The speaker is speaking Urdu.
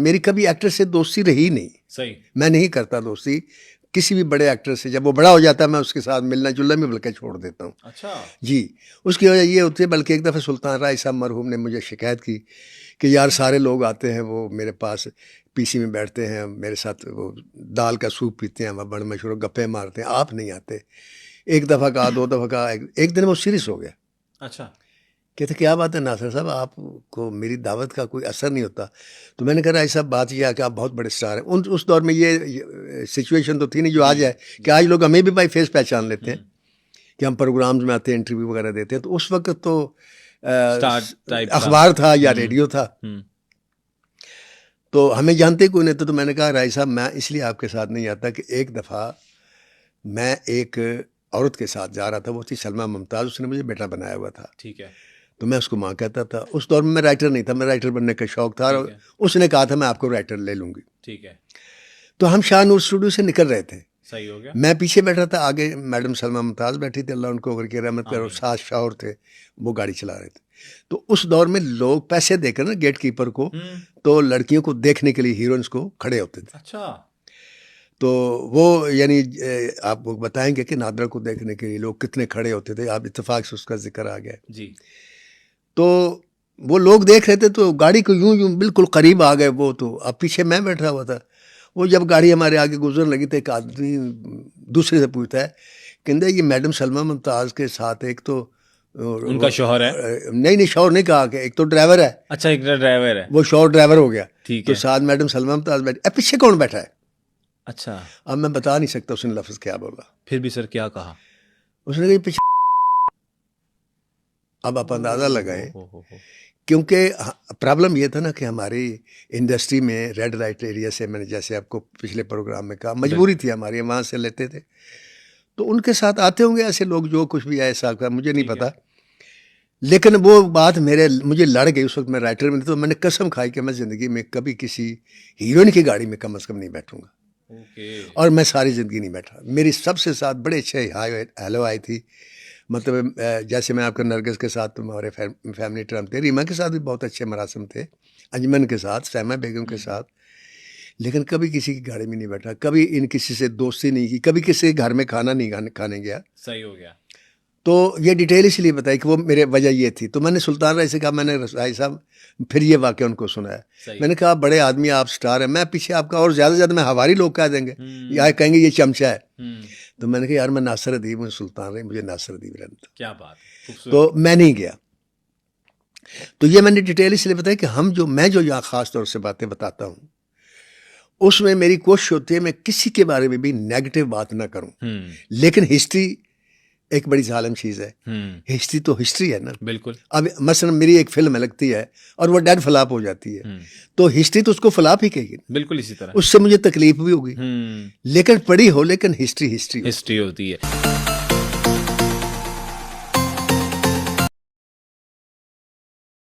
میری کبھی ایکٹر سے دوستی رہی نہیں. صحیح. میں نہیں کرتا دوستی کسی بھی بڑے ایکٹر سے. جب وہ بڑا ہو جاتا ہے میں اس کے ساتھ ملنا جلنا بھی بلکہ چھوڑ دیتا ہوں. اچھا جی. اس کی وجہ یہ ہوتی ہے، بلکہ ایک دفعہ سلطان رائی صاحب مرحوم نے مجھے شکایت کی کہ یار سارے لوگ آتے ہیں، وہ میرے پاس پی سی میں بیٹھتے ہیں، میرے ساتھ وہ دال کا سوپ پیتے ہیں، وہ بڑے مشہور گپے مارتے ہیں، آپ نہیں آتے. ایک دفعہ کہا، دو دفعہ کہا، ایک دن وہ سیریس ہو گیا. اچھا. کہتے کیا بات ہے ناصر صاحب، آپ کو میری دعوت کا کوئی اثر نہیں ہوتا؟ تو میں نے کہا ایسا بات یہ ہے کہ آپ بہت بڑے اسٹار ہیں. اس دور میں یہ سچویشن تو تھی نہیں جو آج ہے کہ آج لوگ ہمیں بھی بائی فیس پہچان لیتے ہیں کہ ہم پروگرامز میں آتے ہیں، انٹرویو وغیرہ دیتے ہیں. تو اس وقت تو اخبار تھا یا ریڈیو تھا، تو ہمیں جانتے کوئی نہیں تھا. تو میں نے کہا رائی صاحب میں اس لیے آپ کے ساتھ نہیں آتا کہ ایک دفعہ میں ایک عورت کے ساتھ جا رہا تھا، وہ تھی سلمیٰ ممتاز، اس نے مجھے بیٹا بنایا ہوا تھا. ٹھیک ہے. تو میں اس کو ماں کہتا تھا. اس دور میں رائٹر نہیں تھا، میں رائٹر بننے کا شوق تھا، اور اس نے کہا تھا میں آپ کو رائٹر لے لوں گی. ٹھیک ہے. تو ہم شاہ نور اسٹوڈیو سے نکل رہے تھے. صحیح ہو گیا. میں پیچھے بیٹھا تھا، آگے میڈم سلمیٰ ممتاز بیٹھی تھی، اللہ ان کو کی رحمت کرے، اور ساتھ شوہر تھے، وہ گاڑی چلا رہے تھے. تو اس دور میں لوگ پیسے دے کر نا گیٹ کیپر کو، تو لڑکیوں کو دیکھنے کے لیے ہیروئنس کو کھڑے ہوتے تھے. اچھا. تو وہ یعنی آپ کو بتائیں گے کہ نادرہ کو دیکھنے کے لیے لوگ کتنے کھڑے ہوتے تھے. آپ اتفاق سے اس کا ذکر آ گیا. جی. تو وہ لوگ دیکھ رہے تھے، تو گاڑی کو یوں بالکل قریب آ گئے وہ. تو اب پیچھے میں بیٹھا ہوا تھا. وہ جب گاڑی ہمارے آگے گزرنے لگی تو ایک آدمی دوسرے سے پوچھتا ہے کہ یہ میڈم سلمیٰ ممتاز کے ساتھ ایک تو ان کا شوہر ہے؟ نہیں شوہر نہیں کہا، کہ ایک تو ڈرائیور ہے. اچھا، ایک ڈرائیور ہے. وہ شوہر ڈرائیور ہو گیا. ٹھیک تو ہے. ساتھ میڈم سلمیٰ ممتاز بیٹھے. پیچھے کون بیٹھا ہے؟ اچھا. اب میں بتا نہیں سکتا اس نے لفظ کیا بولا. پھر بھی سر کیا کہا؟ اس نے کہا پیچھے. اب آپ اندازہ لگائیں، کیونکہ پرابلم یہ تھا نا کہ ہماری انڈسٹری میں ریڈ لائٹ ایریا سے، میں نے جیسے آپ کو پچھلے پروگرام میں کہا، مجبوری تھی ہماری، وہاں سے لیتے تھے. تو ان کے ساتھ آتے ہوں گے ایسے لوگ جو کچھ بھی ایسا کا مجھے نہیں پتا. لیکن وہ بات مجھے لڑ گئی. اس وقت میں رائٹر میں، تو میں نے قسم کھائی کہ میں زندگی میں کبھی کسی ہیروئن کی گاڑی میں کم از کم نہیں بیٹھوں گا. اور میں ساری زندگی نہیں بیٹھا. میری سب سے ساتھ بڑے اچھے ہیلو آئی تھی. مطلب جیسے میں آپ کے نرگس کے ساتھ ہمارے فیملی ٹرم تھے، ریما کے ساتھ بھی بہت اچھے مراسم تھے، انجمن کے ساتھ، سیما بیگم کے ساتھ. لیکن کبھی کسی کی گاڑی میں نہیں بیٹھا، کبھی ان کسی سے دوستی نہیں کی، کبھی کسی کے گھر میں کھانا نہیں کھانے گیا. صحیح ہو گیا. تو یہ ڈیٹیل اس لیے بتائی کہ وہ میرے وجہ یہ تھی. تو میں نے سلطان رائی سے کہا، میں نے رائی صاحب پھر یہ واقعہ ان کو سنایا. میں نے کہا بڑے آدمی آپ سٹار ہیں، میں پیچھے آپ کا، اور زیادہ سے زیادہ میں ہواری لوگ کہہ دیں گے یا کہیں گے یہ چمچہ ہے. تو میں نے کہا یار میں ناصر ادیب ہوں، سلطان رائی مجھے ناصر ادیب رہتا. کیا بات. تو میں نہیں گیا. تو یہ میں نے ڈیٹیل اس لیے بتایا کہ میں جو یہاں خاص طور سے باتیں بتاتا ہوں، اس میں میری کوشش ہوتی ہے میں کسی کے بارے میں بھی نیگیٹو بات نہ کروں. لیکن ہسٹری ایک بڑی ظالم چیز ہے. ہسٹری تو ہسٹری ہے نا. بالکل. اب مثلا میری ایک فلم لگتی ہے اور وہ ڈیڈ فلاپ ہو جاتی ہے، تو ہسٹری تو اس کو فلاپ ہی کہے گی. بالکل اسی طرح. اس سے مجھے تکلیف بھی ہوگی، لیکن پڑھی ہو، لیکن ہسٹری ہوتی ہے.